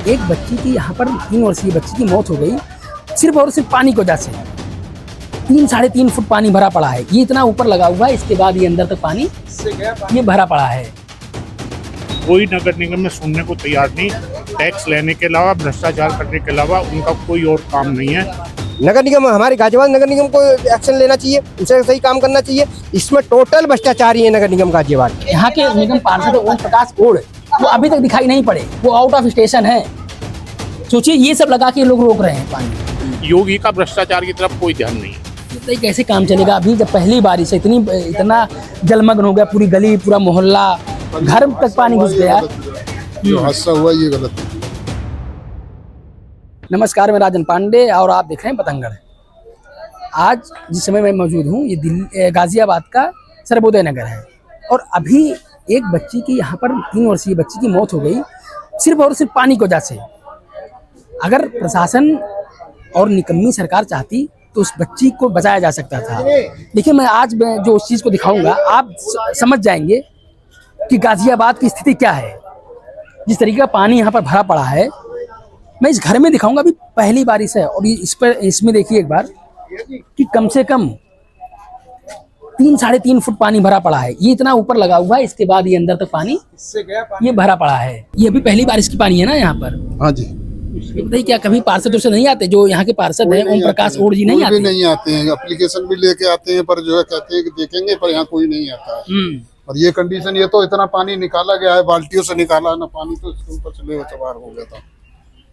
एक बच्ची की यहाँ पर 3 वर्षीय बच्ची की मौत हो गई सिर्फ और सिर्फ पानी की वजह से। 3-3.5 फुट पानी भरा पड़ा है, ये इतना ऊपर लगा हुआ है, इसके बाद ये अंदर तक पानी ये भरा पड़ा है। कोई नगर निगम में सुनने को तैयार नहीं। टैक्स लेने के अलावा, भ्रष्टाचार करने के अलावा उनका कोई और काम नहीं है। नगर निगम, हमारे गाजियाबाद नगर निगम को एक्शन लेना चाहिए, उसे सही काम करना चाहिए। इसमें टोटल भ्रष्टाचारी है नगर निगम गाजियाबाद। यहाँ के निगम पार्षद ओम प्रकाश ओढ़ वो अभी तक दिखाई नहीं पड़े, वो आउट ऑफ स्टेशन है। सोचिए ये सब लगा के लोग रोक रहे हैं पानी। योगी का भ्रष्टाचार की तरफ कोई ध्यान नहीं है। तो कैसे काम चलेगा? अभी जब पहली बारिश है, इतना जलमग्न हो गया, पूरी गली पूरा मोहल्ला घर तक पानी घुस गया। जो हादसा हुआ ये गलत है। नमस्कार, मैं राजन पांडे और आप देख रहे हैं पतंगड़। आज जिस समय मैं मौजूद हूँ ये दिल्ली गाजियाबाद का सर्वोदय नगर है और अभी एक बच्ची की यहाँ पर 3 वर्षीय बच्ची की मौत हो गई सिर्फ और सिर्फ पानी की वजह से। अगर प्रशासन और निकम्मी सरकार चाहती तो उस बच्ची को बचाया जा सकता था। देखिए मैं आज जो उस चीज़ को दिखाऊंगा आप समझ जाएंगे कि गाजियाबाद की स्थिति क्या है। जिस तरीके का पानी यहाँ पर भरा पड़ा है, मैं इस घर में दिखाऊंगा। अभी पहली बारिश है और इसमें देखिए एक बार कि कम से कम 3-3.5 फुट पानी भरा पड़ा है, ये इतना ऊपर लगा हुआ है, इसके बाद ये अंदर तक पानी ये भरा पड़ा है। ये अभी पहली बारिश की पानी है ना यहाँ पर। हाँ जी। बताइए क्या कभी पार्षद से नहीं आते? जो यहाँ के पार्षद हैं ओम प्रकाश ओढ़ जी नहीं आते? नहीं आते हैं, एप्लीकेशन भी लेके आते हैं पर जो है कहते हैं कि देखेंगे, पर यहाँ कोई नहीं आता है। और ये कंडीशन, ये तो इतना पानी निकाला गया है, बाल्टियों से निकाला है ना पानी, तो इसके ऊपर से ले सवार हो गया था।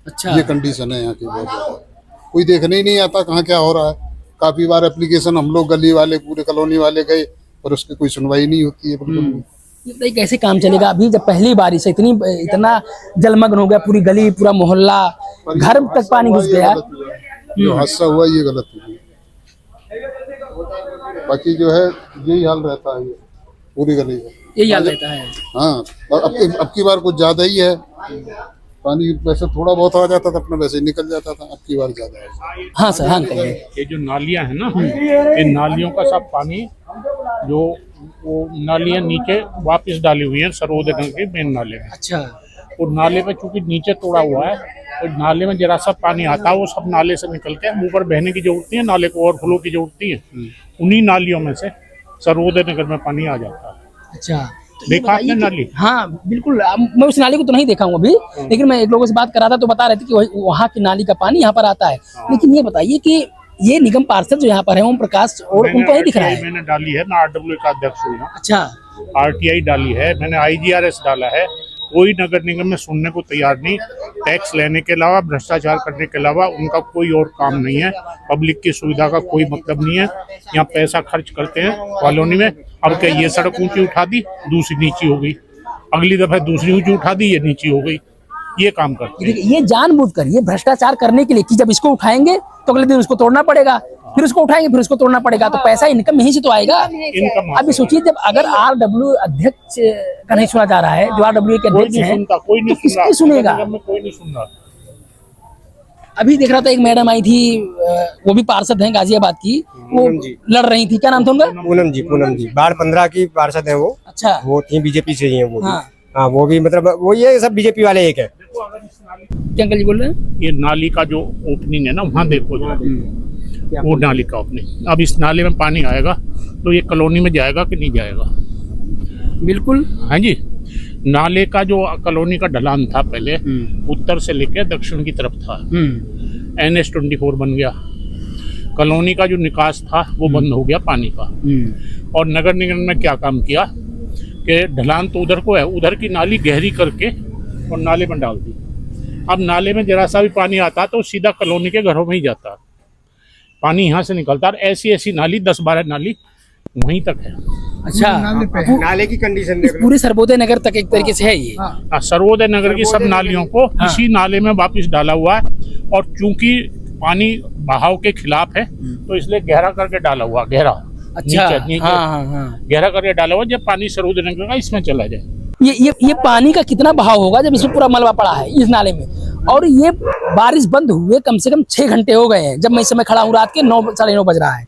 अच्छा, ये कंडीशन है यहाँ की। बहुत ज्यादा कोई देखने ही नहीं आता कहाँ क्या हो रहा है। काफी बार एप्लीकेशन हम लोग गली वाले पूरे कॉलोनी वाले गए पर उसकी कोई सुनवाई नहीं होती है बिल्कुल भी। ये बताइए कैसे काम चलेगा? अभी जब पहली बारिश है, इतना जलमग्न हो गया, पूरी गली पूरा मोहल्ला घर तक पानी घुस गया। जो हादसा हुआ ये गलत हुआ। बाकी जो है यही हाल रहता है पूरी गली का, यही हाल रहता है। हाँ, और अब की बार कुछ ज्यादा ही है पानी। वैसे थोड़ा बहुत आ जाता था अपना, वैसे ही निकल जाता था, अब की बार ज्यादा है। हाँ सर, हाँ कहिए। ये जो नालियां हैं ना, ये नालियों का सब पानी जो वो नालियां नीचे वापस डाली हुई है सर्वोदय नगर के मेन नाले में। अच्छा, और नाले में चूंकि नीचे तोड़ा हुआ है तो नाले में जरा सा पानी आता है, वो सब नाले से निकल के ऊपर बहने की जरूरत नहीं है, नाले को ओवरफ्लो की जरूरत नहीं है। उन्हीं नालियों में से सर्वोदय नगर में पानी आ जाता है। अच्छा, तो देखा आपने नाली? हाँ बिल्कुल, मैं उस नाली को तो नहीं देखा हूँ अभी, लेकिन मैं एक लोगों से बात कर रहा था तो बता रहे थे कि वहाँ की नाली का पानी यहाँ पर आता है। लेकिन ये बताइए कि ये निगम पार्षद जो यहाँ पर है ओम प्रकाश और उनको नहीं दिख रहा है? मैंने डाली है, मैं RWA का अध्यक्ष हूँ ना। अच्छा, RTI डाली है, मैंने IGRS डाला है। कोई नगर निगम में सुनने को तैयार नहीं। टैक्स लेने के अलावा, भ्रष्टाचार करने के अलावा उनका कोई और काम नहीं है। पब्लिक की सुविधा का कोई मतलब नहीं है। यहाँ पैसा खर्च करते हैं कॉलोनी में। अब क्या ये सड़क ऊंची उठा दी, दूसरी नीची हो गई, अगली दफा दूसरी ऊंची उठा दी, ये नीची हो गई। ये काम करते हैं। ये जानबूझकर ये भ्रष्टाचार करने के लिए कि जब इसको उठाएंगे तो अगले दिन उसको तोड़ना पड़ेगा, फिर उसको उठाएंगे फिर उसको तोड़ना पड़ेगा, तो पैसा इनकम यहीं से तो आएगा। अभी सोचिए जब अगर RW अध्यक्ष का नहीं सुना जा रहा है, जो RWA के अध्यक्ष हैं, कोई नहीं तो किसकी सुनेगा? कोई नहीं सुन रहा। अभी देख रहा था एक मैडम आई थी, वो भी पार्षद हैं गाजियाबाद की, वो लड़ रही थी, क्या नाम था उनका? पूनम जी वार्ड 15 की पार्षद है वो। अच्छा, वो थी बीजेपी से ही है वो। हाँ, वो भी मतलब वो ये सब बीजेपी वाले एक है। क्या अंकल जी बोल रहे हैं? ये नाली का जो ओपनिंग है ना, वहाँ देखो वो नाली का ओपनिंग। अब इस नाले में पानी आएगा तो ये कॉलोनी में जाएगा कि नहीं जाएगा? बिल्कुल। हाँ जी, नाले का जो कॉलोनी का ढलान था पहले, उत्तर से लेकर दक्षिण की तरफ था। NH24 बन गया, कॉलोनी का जो निकास था वो बंद हो गया पानी का। और नगर निगम ने क्या काम किया कि ढलान तो उधर को है, उधर की नाली गहरी करके और नाले में डाल दी। अब नाले में जरा सा भी पानी आता तो सीधा कॉलोनी के घरों में ही जाता, पानी यहाँ से निकलता। और ऐसी नाली 10-12 नाली वहीं तक है। अच्छा, नाले की कंडीशन पूरे सर्वोदय नगर तक एक तरीके से है ये। सर्वोदय नगर की सब नालियों को इसी नाले में वापिस डाला हुआ है। और चूंकि पानी बहाव के खिलाफ है तो इसलिए गहरा करके डाला हुआ, गहरा। अच्छा, नीचे हाँ। गहरा करके डाला हुआ, जब पानी सर्वोदय नगर का इसमें चला जाए। ये पानी का कितना बहाव होगा जब इसमें पूरा मलबा पड़ा है इस नाले में? और ये बारिश बंद हुए कम से कम 6 घंटे हो गए हैं, जब मैं इस समय खड़ा हूँ, रात के 9 साढ़े 9 बज रहा है।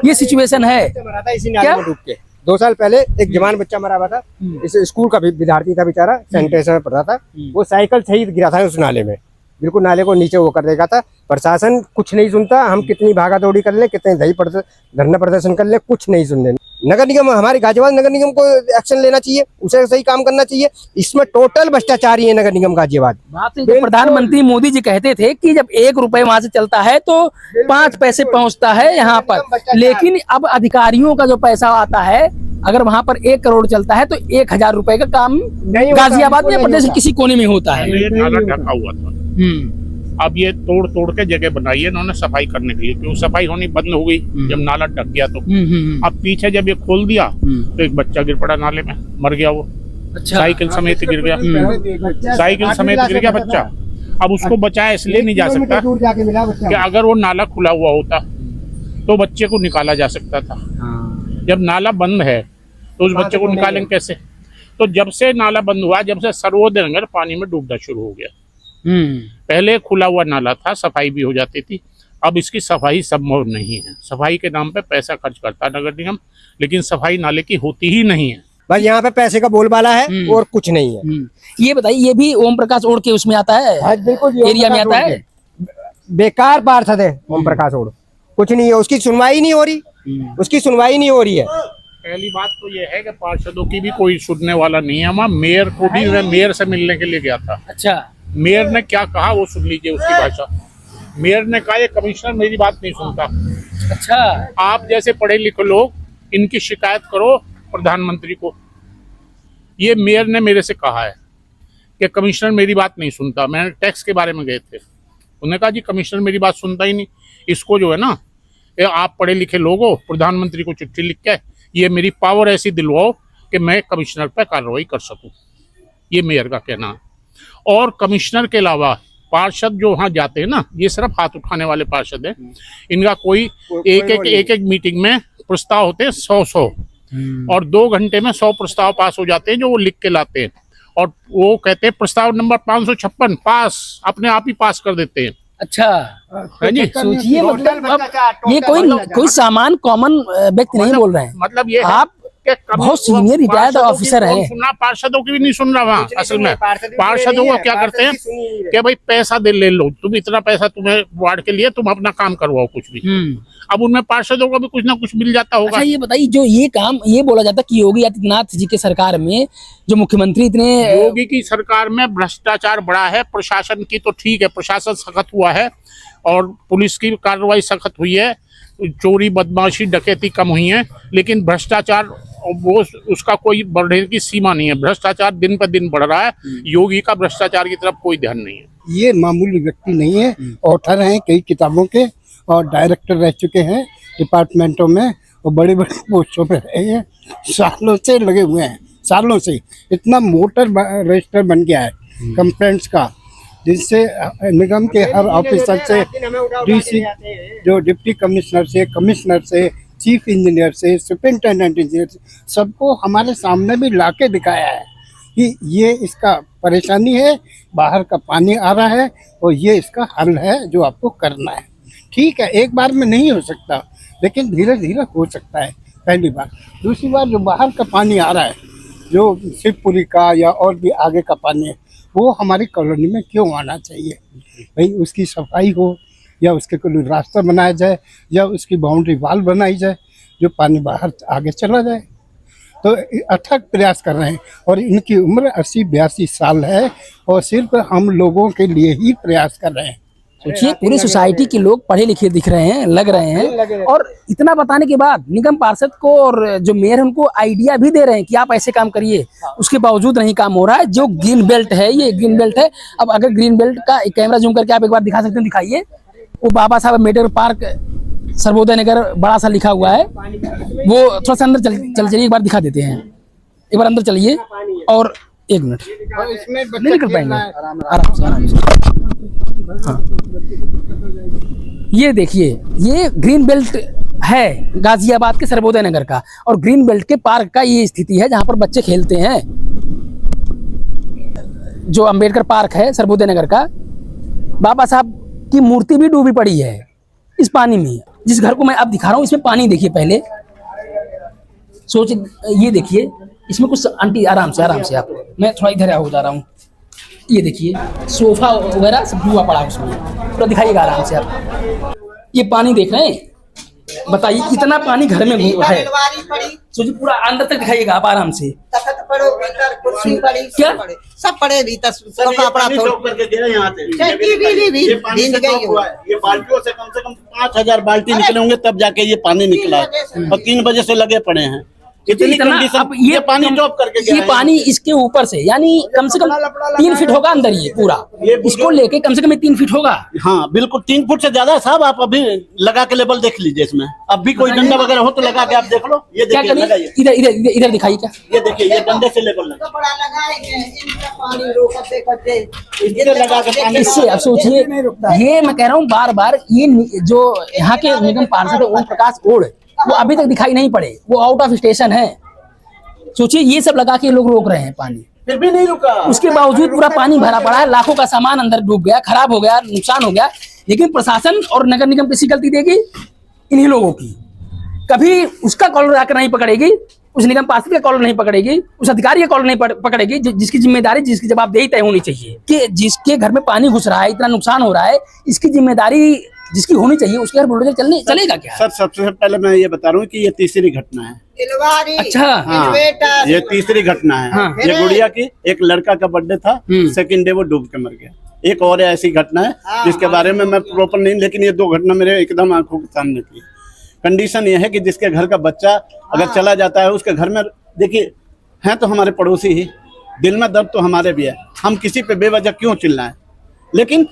ये सिचुएशन है इसी नाले में डूब के। 2 साल पहले एक जवान बच्चा मरा हुआ था, इस स्कूल का भी विद्यार्थी था बेचारा, सैनिटाइजर में पढ़ता था, वो साइकिल से ही गिरा था उस नाले में, बिल्कुल नाले को नीचे वो कर देगा था। प्रशासन कुछ नहीं सुनता, हम कितनी भागा दौड़ी कर ले, कितने धरना प्रदर्शन कर ले, कुछ नहीं सुनने। नगर निगम, हमारे गाजियाबाद नगर निगम को एक्शन लेना चाहिए, उसे सही काम करना चाहिए। इसमें टोटल भ्रष्टाचारी है नगर निगम गाजियाबाद। बात है, जब प्रधानमंत्री मोदी जी कहते थे कि जब 1 रुपए वहां से चलता है तो 5 पैसे पहुंचता है यहाँ पर, लेकिन अब अधिकारियों का जो पैसा आता है, अगर वहां पर 1 करोड़ चलता है तो 1000 रुपए का काम गाजियाबाद में प्रदेश के किसी कोने में होता है। ये नाला ढका हुआ था, अब ये तोड़ तोड़ के जगह बनाई है इन्होंने सफाई करने के लिए, क्यों सफाई होनी बंद हो गई जब नाला ढक गया तो। अब पीछे जब ये खोल दिया तो एक बच्चा गिर पड़ा नाले में, मर गया वो। अच्छा। साइकिल समेत गिर गया, साइकिल समेत गिर गया बच्चा। अब उसको बचाया इसलिए नहीं जा सकता कि अगर वो नाला खुला हुआ होता तो बच्चे को निकाला जा सकता था। जब नाला बंद है तो उस बच्चे को निकालेंगे कैसे? तो जब से नाला बंद हुआ, जब से सर्वोदय नगर पानी में डूबना शुरू हो गया। पहले खुला हुआ नाला था, सफाई भी हो जाती थी, अब इसकी सफाई संभव नहीं है। सफाई के नाम पे पैसा खर्च करता है नगर निगम, लेकिन सफाई नाले की होती ही नहीं है। बस यहाँ पे पैसे का बोलबाला है और कुछ नहीं है। ये बताइए, ये भी ओम प्रकाश ओढ़ के उसमें आता है, बिल्कुल एरिया में आता है। बेकार पार्षद है ओम प्रकाश ओढ़, कुछ नहीं है, उसकी सुनवाई नहीं हो रही, उसकी सुनवाई नहीं हो रही है। पहली बात तो ये है कि पार्षदों की भी कोई सुनने वाला नहीं है। वहाँ मेयर को भी, मैं मेयर से मिलने के लिए गया था। अच्छा, मेयर ने क्या कहा वो सुन लीजिए उसकी भाषा। मेयर ने कहा ये कमिश्नर मेरी बात नहीं सुनता। अच्छा, आप जैसे पढ़े लिखे लोग इनकी शिकायत करो प्रधानमंत्री को। ये मेयर ने मेरे से कहा है कि कमिश्नर मेरी बात नहीं सुनता। मैंने टैक्स के बारे में गए थे, उन्होंने कहा जी कमिश्नर मेरी बात सुनता ही नहीं। इसको जो है ना, ये आप पढ़े लिखे लोग हो, प्रधानमंत्री को चिट्ठी लिख के ये मेरी पावर ऐसी दिलवाओ कि मैं कमिश्नर पर कार्रवाई कर सकूं। ये मेयर का कहना है। और कमिश्नर के अलावा पार्षद जो वहाँ जाते हैं ना, ये सिर्फ हाथ उठाने वाले पार्षद हैं। इनका कोई एक मीटिंग में प्रस्ताव होते हैं 100 और 2 घंटे में 100 प्रस्ताव पास हो जाते हैं, जो वो लिख के लाते हैं। और वो कहते हैं प्रस्ताव नंबर 556 पास, अपने आप ही पास कर देते हैं। अच्छा है जी, सोचिए, मतलब अब ये कोई सामान कॉमन व्यक्ति नहीं बोल रहे हैं, मतलब ये आप बहुत सीनियर रिटायर्ड ऑफिसर है। सुनना, पार्षदों की भी नहीं सुन रहा वहाँ। असल में पार्षदों को क्या करते हैं कि भाई पैसा दे ले लो, तुम इतना पैसा तुम्हें वार्ड के लिए, तुम अपना काम करवाओ कुछ भी। अब उनमें पार्षदों को भी कुछ ना कुछ मिल जाता होगा। अच्छा, ये बताइए, जो ये काम ये बोला जाता है कि योगी आदित्यनाथ जी के सरकार में जो मुख्यमंत्री इतने, योगी की सरकार में भ्रष्टाचार बढ़ा है। प्रशासन की तो ठीक है, प्रशासन सख्त हुआ है और पुलिस की कार्रवाई सख्त हुई है, चोरी बदमाशी डकैती कम हुई है, लेकिन भ्रष्टाचार वो उसका कोई बढ़ने की सीमा नहीं है। भ्रष्टाचार दिन पर दिन बढ़ रहा है। योगी का भ्रष्टाचार की तरफ कोई ध्यान नहीं है। ये मामूली व्यक्ति नहीं है, ऑथर हैं कई किताबों के और डायरेक्टर रह चुके हैं डिपार्टमेंटों में और बड़े बड़े पोस्टों पे रहे हैं। सालों से लगे हुए हैं, सालों से। इतना मोटर रजिस्टर बन गया है कंप्लेंट्स का, जिससे निगम के हर ऑफिसर से, डीसी, जो डिप्टी कमिश्नर से, कमिश्नर से, चीफ इंजीनियर से, सुपरिटेंडेंट इंजीनियर से, सबको हमारे सामने भी लाके दिखाया है कि ये इसका परेशानी है, बाहर का पानी आ रहा है और ये इसका हल है जो आपको करना है। ठीक है, एक बार में नहीं हो सकता, लेकिन धीरे धीरे हो सकता है, पहली बार। दूसरी बार, जो बाहर का पानी आ रहा है, जो शिवपुरी का या और भी आगे का पानी है, वो हमारी कॉलोनी में क्यों आना चाहिए? भाई उसकी सफाई हो या उसके कोई रास्ता बनाया जाए या उसकी बाउंड्री वाल बनाई जाए जो पानी बाहर आगे चला जाए। तो अथक प्रयास कर रहे हैं और इनकी उम्र 80-82 साल है और सिर्फ हम लोगों के लिए ही प्रयास कर रहे हैं। सोचिए, पूरी सोसाइटी के लोग पढ़े लिखे दिख रहे हैं, लग रहे हैं, और इतना बताने के बाद निगम पार्षद को और जो मेयर उनको आइडिया भी दे रहे हैं कि आप ऐसे काम करिए, उसके बावजूद नहीं काम हो रहा है। जो ग्रीन बेल्ट है, ये ग्रीन बेल्ट है। अब अगर ग्रीन बेल्ट का कैमरा जूम करके आप एक बार दिखा सकते हैं, दिखाइए। वो बाबा साहब अम्बेडकर पार्क सर्वोदय नगर बड़ा सा लिखा हुआ है, वो थोड़ा सा अंदर चल चलिए, एक बार दिखा देते हैं। एक बार अंदर चलिए और 1 मिनट नहीं निकल पाएंगे, आराम से। हाँ, ये देखिए, ये ग्रीन बेल्ट है गाजियाबाद के सर्वोदय नगर का, और ग्रीन बेल्ट के पार्क का ये स्थिति है जहां पर बच्चे खेलते हैं। जो अम्बेडकर पार्क है सर्वोदय नगर का, बाबा साहब की मूर्ति भी डूबी पड़ी है इस पानी में। जिस घर को मैं अब दिखा रहा हूँ, इसमें पानी देखिए, पहले सोच, ये देखिए इसमें कुछ आंटी आराम से आप, मैं थोड़ा इधर हो जा रहा हूँ। ये देखिए सोफा वगैरह सब डूबा पड़ा है उसमें, पूरा दिखाइएगा आराम से आप। ये पानी देख रहे हैं, बताइए इतना पानी घर में है, सोचिए पूरा अंदर तक दिखाइएगा आप आराम से। तखत पड़ो भीतर, कुर्सी पड़ी, क्या? सब पड़े भीतर, सब कपड़ा चौक करके गिरा यहाँ से। भी ये पानी भीग से गई चौक हुआ है। ये बाल्टियों से कम 5,000 बाल्टी निकले होंगे तब जाके ये पानी निकला है। और 3 बजे से लगे पड़े हैं। इतनी इतना कंडीशन, अब ये पानी टॉप करके गया ये है। पानी इसके ऊपर से यानी कम से कम 3 फीट होगा अंदर, ये पूरा इसको लेके कम से कम 3 फीट होगा। हाँ बिल्कुल 3 फुट से ज्यादा है साहब। आप अभी लगा के लेवल देख लीजिए इसमें। अब भी कोई डंडा वगैरह हो तो लगा के आप देख लो। ये क्या देखिए करिए, लगाइए, इधर इधर इधर दिखाइए क्या, ये देखिए ये डंडे से लेवल लगा, कपड़ा लगाएंगे, इनका पानी रोकते करते इससे लगा के पानी। इससे आप सोचिए, ये मैं कह रहा हूँ बार बार, ये जो यहाँ के निगम पार्षद ओम प्रकाश ओढ़, वो अभी तक दिखाई नहीं पड़े, वो आउट ऑफ स्टेशन है। सोचिए ये सब लगा के लोग रोक रहे हैं पानी, फिर भी नहीं रुका। उसके बावजूद पूरा पानी भरा पड़ा है, लाखों का सामान अंदर डूब गया, खराब हो गया, नुकसान हो गया। लेकिन प्रशासन और नगर निगम किसी गलती देगी, इन्हीं लोगों की। कभी उसका कॉलर आकर नहीं पकड़ेगी, उस निगम पार्षद का कॉलर नहीं पकड़ेगी, उस अधिकारी का कॉलर नहीं पकड़ेगी, जिसकी जिम्मेदारी, जिसकी जवाबदेही तय होनी चाहिए कि जिसके घर में पानी घुस रहा है, इतना नुकसान हो रहा है, इसकी जिम्मेदारी जिसकी होनी चाहिए, उसके घर बुलडोजर चलेगा क्या? सर सबसे पहले मैं ये बता रहा हूँ कि ये तीसरी घटना है। इलवारी, अच्छा, हाँ, इन्वेटर, ये तीसरी घटना है। हाँ। ये गुड़िया की एक लड़का का बर्थडे था, सेकंड डे वो डूब के मर गया। एक और ऐसी घटना है जिसके बारे में मैं प्रॉपर नहीं, लेकिन ये 2 घटना मेरे एकदम आंखों के सामने थी। कंडीशन ये है कि जिसके घर का बच्चा अगर चला जाता है, उसके घर में देखिए हैं तो हमारे पड़ोसी ही, दिल में दर्द तो हमारे भी है, हम किसी पे बेवजह क्यों चिल्लाएं। लेकिन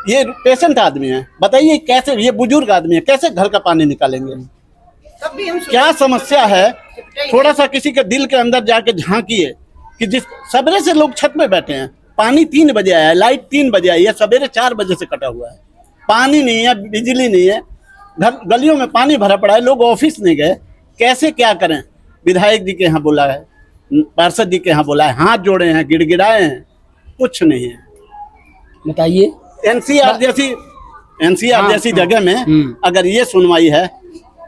ये पेशेंट आदमी है, बताइए कैसे, ये बुजुर्ग आदमी है, कैसे घर का पानी निकालेंगे? क्या समस्या है? थोड़ा सा किसी के दिल के अंदर जाके झांकिए कि जिस सवेरे से लोग छत में बैठे हैं, पानी 3 बजे आया है, लाइट 3 बजे आई है, सवेरे 4 बजे से कटा हुआ है, पानी नहीं है, बिजली नहीं है, घर गलियों में पानी भरा पड़ा है, लोग ऑफिस नहीं गए, कैसे क्या करें? विधायक जी के यहाँ बोला है, पार्षद जी के यहाँ बोला है, हाथ जोड़े हैं, गिड़गिड़ाए हैं, कुछ नहीं है। बताइए एनसीआर जैसी जगह में अगर ये सुनवाई है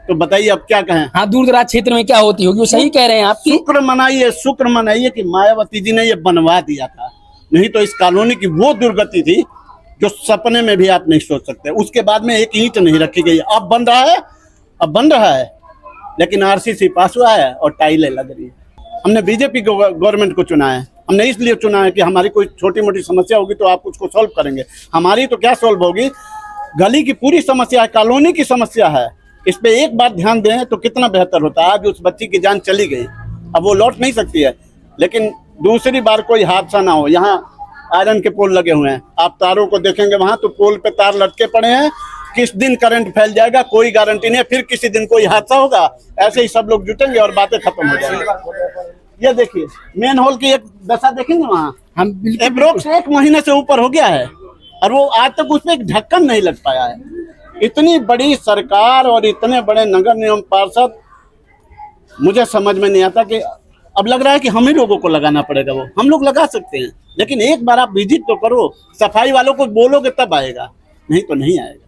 तो बताइए अब क्या कहें। हाँ, दूर दराज क्षेत्र में क्या होती होगी, वो सही कह रहे हैं आपकी। शुक्र मनाइए कि मायावती जी ने ये बनवा दिया था, नहीं तो इस कॉलोनी की वो दुर्गति थी जो सपने में भी आप नहीं सोच सकते। उसके बाद में एक ईंट नहीं रखी गई, अब बन रहा है, लेकिन आरसीसी पास हुआ है और टाइलें लग रही है। हमने बीजेपी गवर्नमेंट को चुना है, हमने इसलिए चुना है कि हमारी कोई छोटी मोटी समस्या होगी तो आप उसको सॉल्व करेंगे। हमारी तो क्या सॉल्व होगी, गली की पूरी समस्या है, कॉलोनी की समस्या है, इस पे एक बार ध्यान दें तो कितना बेहतर होता है। आज उस बच्ची की जान चली गई, अब वो लौट नहीं सकती है, लेकिन दूसरी बार कोई हादसा ना हो। यहाँ आयरन के पोल लगे हुए हैं, आप तारों को देखेंगे वहां तो पोल पे तार लटके पड़े हैं, किस दिन करंट फैल जाएगा कोई गारंटी नहीं है, फिर किसी दिन कोई हादसा होगा, ऐसे ही सब लोग जुटेंगे और बातें खत्म हो जाएंगी। ये देखिए मेन होल की एक दशा देखेंगे वहाँ, हम अप्रोक्स 1 महीने से ऊपर हो गया है और वो आज तक उसमें एक ढक्कन नहीं लग पाया है। इतनी बड़ी सरकार और इतने बड़े नगर निगम पार्षद, मुझे समझ में नहीं आता कि अब लग रहा है कि हम ही लोगों को लगाना पड़ेगा। वो हम लोग लगा सकते हैं, लेकिन एक बार आप विजिट तो करो, सफाई वालों को बोलोगे तब आएगा, नहीं तो नहीं आएगा।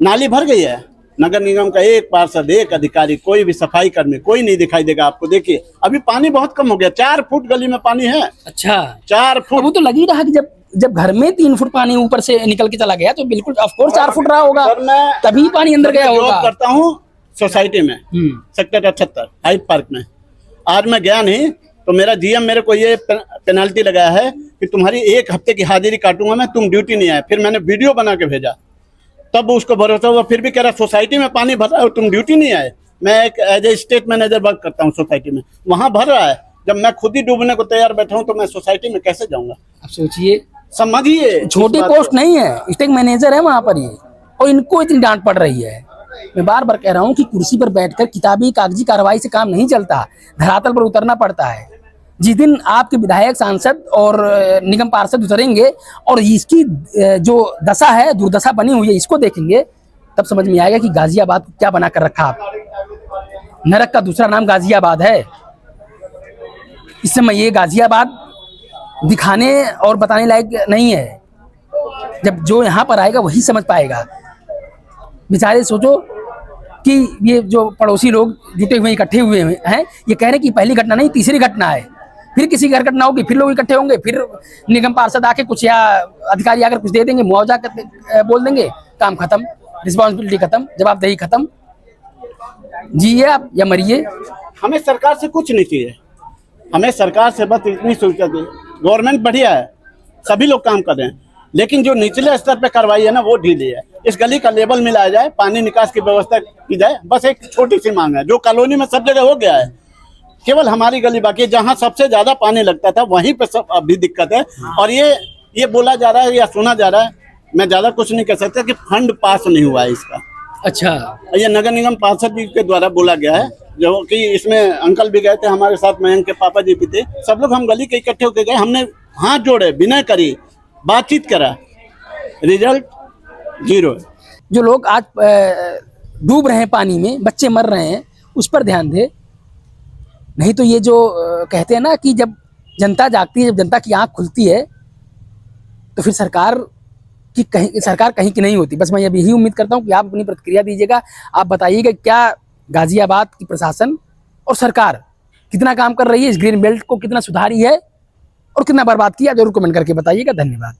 नाली भर गई है, नगर निगम का एक पार्षद, एक अधिकारी, कोई भी सफाई कर्मी कोई नहीं दिखाई देगा आपको। देखिए अभी पानी बहुत कम हो गया, 4 फुट गली में पानी है। अच्छा, 4 फुट। वो तो लग ही रहा कि जब घर में 3 फुट पानी ऊपर से निकल के चला गया तो बिल्कुल ऑफ कोर्स 4 फुट रहा होगा, तभी पानी अंदर गया होगा। जॉब करता हूँ सोसाइटी में, सेक्टर 78 हाइट पार्क में। आज मैं गया नहीं तो मेरा जीएम मेरे को ये पेनल्टी लगाया है कि तुम्हारी 1 हफ्ते की हाजिरी काटूंगा मैं, तुम ड्यूटी नहीं आए। फिर मैंने वीडियो बना के भेजा, तब उसको भरोसा हुआ, फिर भी कह रहा सोसाइटी में पानी भर रहा है तुम ड्यूटी नहीं आए। मैं एक as a state manager work करता हूँ सोसाइटी में, वहां भर रहा है, जब मैं खुद ही डूबने को तैयार बैठा हूँ तो मैं सोसाइटी में कैसे जाऊंगा? अब सोचिए, समझिए छोटी पोस्ट नहीं है, स्टेट मैनेजर है वहां पर ये, और इनको इतनी डांट पड़ रही है। मैं बार बार कह रहा हूँ कि कुर्सी पर बैठकर किताबी कागजी कार्रवाई से काम नहीं चलता, धरातल पर उतरना पड़ता है। जिस दिन आपके विधायक, सांसद और निगम पार्षद उतरेंगे और इसकी जो दशा है, दुर्दशा बनी हुई है, इसको देखेंगे, तब समझ में आएगा कि गाजियाबाद को क्या बना कर रखा आप। नरक का दूसरा नाम गाजियाबाद है। इस समय ये गाजियाबाद दिखाने और बताने लायक नहीं है। जब जो यहाँ पर आएगा वही समझ पाएगा। बेचारे सोचो कि ये जो पड़ोसी लोग जुटे हुए इकट्ठे हुए हैं, ये कह रहे हैं कि पहली घटना नहीं तीसरी घटना है, फिर किसी घर घटना होगी, फिर लोग इकट्ठे होंगे, फिर निगम पार्षद आके कुछ या अधिकारी आकर कुछ दे देंगे, मुआवजा बोल देंगे, काम खत्म, रिस्पॉन्सिबिलिटी खत्म, जवाबदेही खत्म, जिए आप या मरिए। हमें सरकार से कुछ नहीं चाहिए, हमें सरकार से बस इतनी सुविधा दी। गवर्नमेंट बढ़िया है, सभी लोग काम कर रहे हैं, लेकिन जो निचले स्तर पे कार्रवाई है ना वो ढीली है। इस गली का लेवल मिलाया जाए, पानी निकास की व्यवस्था की जाए, बस एक छोटी सी मांग है। जो कॉलोनी में सब जगह हो गया है, केवल हमारी गली बाकी है जहाँ सबसे ज्यादा पानी लगता था वहीं पे सब अभी दिक्कत है। और ये बोला जा रहा है या सुना जा रहा है, मैं ज्यादा कुछ नहीं कह सकता, कि फंड पास नहीं हुआ है इसका। अच्छा, ये नगर निगम पार्षद जी के द्वारा बोला गया है, जो कि इसमें अंकल भी गए थे हमारे साथ, मयंक के पापा जी भी थे, सब लोग हम गली के इकट्ठे होकर गए, हमने हाथ जोड़े, विनय करी, बातचीत करा, रिजल्ट 0 है। जो लोग आज डूब रहे हैं पानी में, बच्चे मर रहे हैं, उस पर ध्यान दे। नहीं तो ये जो कहते हैं ना कि जब जनता जागती है, जब जनता की आंख खुलती है, तो फिर सरकार कहीं की नहीं होती। बस मैं यही उम्मीद करता हूं कि आप अपनी प्रतिक्रिया दीजिएगा, आप बताइएगा क्या गाजियाबाद की प्रशासन और सरकार कितना काम कर रही है, इस ग्रीन बेल्ट को कितना सुधारी है और कितना बर्बाद किया, जरूर कमेंट करके बताइएगा। धन्यवाद।